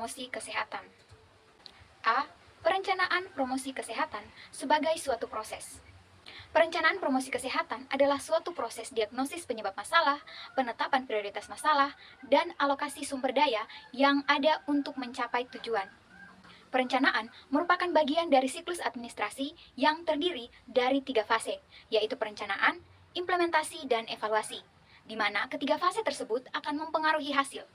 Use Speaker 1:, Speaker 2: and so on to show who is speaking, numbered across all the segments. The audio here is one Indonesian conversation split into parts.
Speaker 1: promosi kesehatan. A. Perencanaan promosi kesehatan sebagai suatu proses. Perencanaan promosi kesehatan adalah suatu proses diagnosis penyebab masalah, penetapan prioritas masalah, dan alokasi sumber daya yang ada untuk mencapai tujuan. Perencanaan merupakan bagian dari siklus administrasi yang terdiri dari 3 fase, yaitu perencanaan, implementasi, dan evaluasi, di mana ketiga fase tersebut akan mempengaruhi hasil.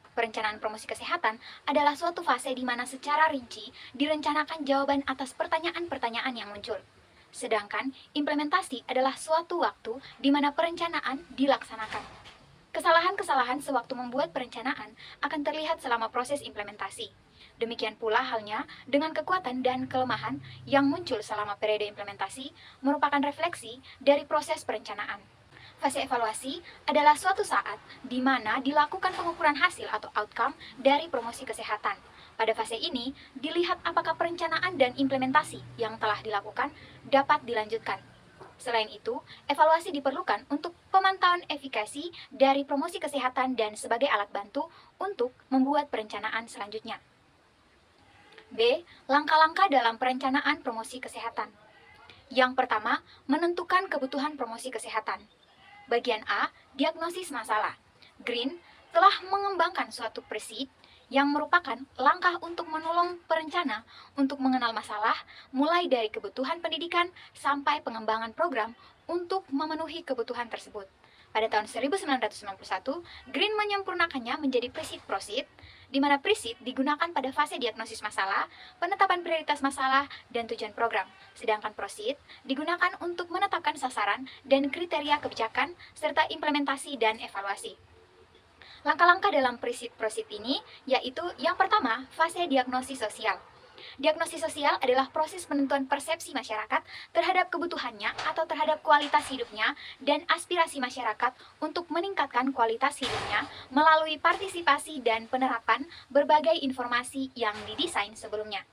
Speaker 1: Perencanaan promosi kesehatan adalah suatu fase di mana secara rinci direncanakan jawaban atas pertanyaan-pertanyaan yang muncul. Sedangkan implementasi adalah suatu waktu di mana perencanaan dilaksanakan. Kesalahan-kesalahan sewaktu membuat perencanaan akan terlihat selama proses implementasi. Demikian pula halnya dengan kekuatan dan kelemahan yang muncul selama periode implementasi merupakan refleksi dari proses perencanaan. Fase evaluasi adalah suatu saat di mana dilakukan pengukuran hasil atau outcome dari promosi kesehatan. Pada fase ini, dilihat apakah perencanaan dan implementasi yang telah dilakukan dapat dilanjutkan. Selain itu, evaluasi diperlukan untuk pemantauan efikasi dari promosi kesehatan dan sebagai alat bantu untuk membuat perencanaan selanjutnya. B. Langkah-langkah dalam perencanaan promosi kesehatan. Yang pertama, menentukan kebutuhan promosi kesehatan. Bagian A, diagnosis masalah. Green telah mengembangkan suatu presid yang merupakan langkah untuk menolong perencana untuk mengenal masalah mulai dari kebutuhan pendidikan sampai pengembangan program untuk memenuhi kebutuhan tersebut. Pada tahun 1991, Green menyempurnakannya menjadi presid-prosid, di mana presid digunakan pada fase diagnosis masalah, penetapan prioritas masalah, dan tujuan program. Sedangkan prosid digunakan untuk menetapkan sasaran dan kriteria kebijakan, serta implementasi dan evaluasi. Langkah-langkah dalam presid-prosid ini yaitu yang pertama, fase diagnosis sosial. Diagnosis sosial adalah proses penentuan persepsi masyarakat terhadap kebutuhannya atau terhadap kualitas hidupnya dan aspirasi masyarakat untuk meningkatkan kualitas hidupnya melalui partisipasi dan penerapan berbagai informasi yang didesain sebelumnya.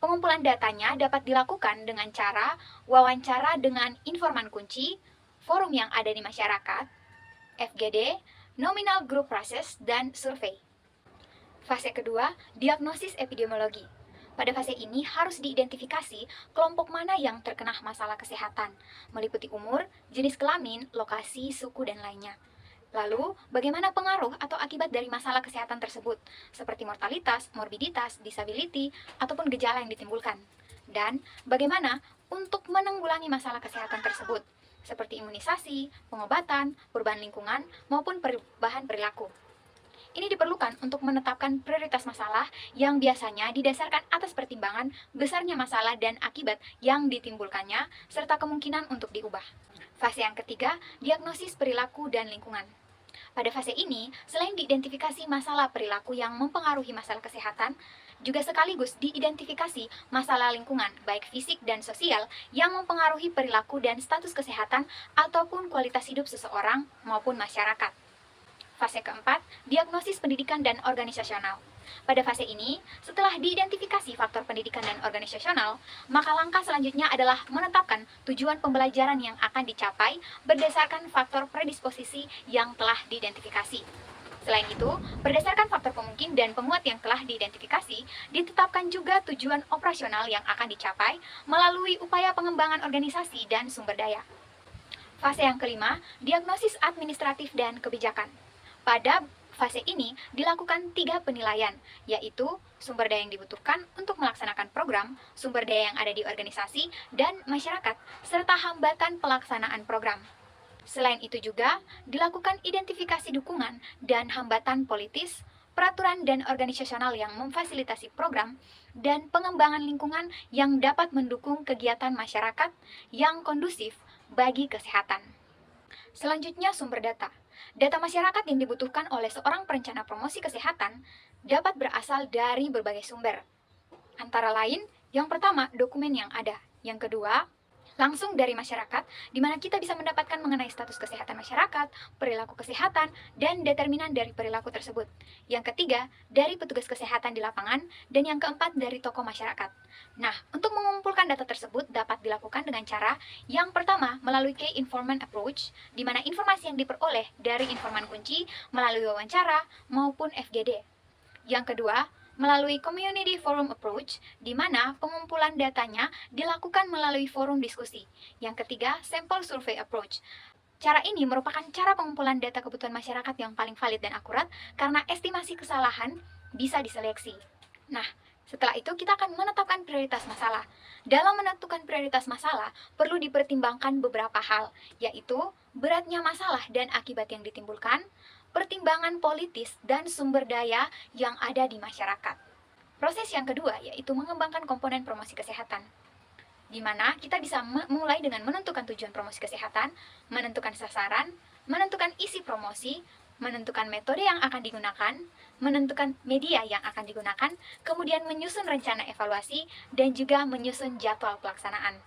Speaker 1: Pengumpulan datanya dapat dilakukan dengan cara wawancara dengan informan kunci, forum yang ada di masyarakat, FGD, nominal group process, dan survei. Fase kedua, diagnosis epidemiologi. Pada fase ini harus diidentifikasi kelompok mana yang terkena masalah kesehatan, meliputi umur, jenis kelamin, lokasi, suku, dan lainnya. Lalu, bagaimana pengaruh atau akibat dari masalah kesehatan tersebut, seperti mortalitas, morbiditas, disability, ataupun gejala yang ditimbulkan. Dan bagaimana untuk menanggulangi masalah kesehatan tersebut, seperti imunisasi, pengobatan, perubahan lingkungan, maupun perubahan perilaku. Ini diperlukan untuk menetapkan prioritas masalah yang biasanya didasarkan atas pertimbangan besarnya masalah dan akibat yang ditimbulkannya, serta kemungkinan untuk diubah. Fase yang ketiga, diagnosis perilaku dan lingkungan. Pada fase ini, selain diidentifikasi masalah perilaku yang mempengaruhi masalah kesehatan, juga sekaligus diidentifikasi masalah lingkungan, baik fisik dan sosial, yang mempengaruhi perilaku dan status kesehatan ataupun kualitas hidup seseorang maupun masyarakat. Fase keempat, diagnosis pendidikan dan organisasional. Pada fase ini, setelah diidentifikasi faktor pendidikan dan organisasional, maka langkah selanjutnya adalah menetapkan tujuan pembelajaran yang akan dicapai berdasarkan faktor predisposisi yang telah diidentifikasi. Selain itu, berdasarkan faktor pemungkin dan penguat yang telah diidentifikasi, ditetapkan juga tujuan operasional yang akan dicapai melalui upaya pengembangan organisasi dan sumber daya. Fase yang kelima, diagnosis administratif dan kebijakan. Pada fase ini dilakukan 3 penilaian, yaitu sumber daya yang dibutuhkan untuk melaksanakan program, sumber daya yang ada di organisasi, dan masyarakat, serta hambatan pelaksanaan program. Selain itu juga dilakukan identifikasi dukungan dan hambatan politis, peraturan dan organisasional yang memfasilitasi program, dan pengembangan lingkungan yang dapat mendukung kegiatan masyarakat yang kondusif bagi kesehatan. Selanjutnya, sumber data. Data masyarakat yang dibutuhkan oleh seorang perencana promosi kesehatan dapat berasal dari berbagai sumber. Antara lain, yang pertama, dokumen yang ada. Yang kedua, langsung dari masyarakat, di mana kita bisa mendapatkan mengenai status kesehatan masyarakat, perilaku kesehatan, dan determinan dari perilaku tersebut. Yang ketiga, dari petugas kesehatan di lapangan, dan yang keempat, dari tokoh masyarakat. Nah, untuk mengumpulkan data tersebut dapat dilakukan dengan cara yang pertama, melalui Key Informant Approach, di mana informasi yang diperoleh dari informan kunci melalui wawancara maupun FGD. Yang kedua, melalui Community Forum Approach, di mana pengumpulan datanya dilakukan melalui forum diskusi. Yang ketiga, Sample Survey Approach. Cara ini merupakan cara pengumpulan data kebutuhan masyarakat yang paling valid dan akurat karena estimasi kesalahan bisa diseleksi. Nah, setelah itu kita akan menetapkan prioritas masalah. Dalam menentukan prioritas masalah, perlu dipertimbangkan beberapa hal, yaitu beratnya masalah dan akibat yang ditimbulkan, pertimbangan politis dan sumber daya yang ada di masyarakat. Proses yang kedua yaitu mengembangkan komponen promosi kesehatan, di mana kita bisa mulai dengan menentukan tujuan promosi kesehatan, menentukan sasaran, menentukan isi promosi, menentukan metode yang akan digunakan, menentukan media yang akan digunakan, kemudian menyusun rencana evaluasi, dan juga menyusun jadwal pelaksanaan.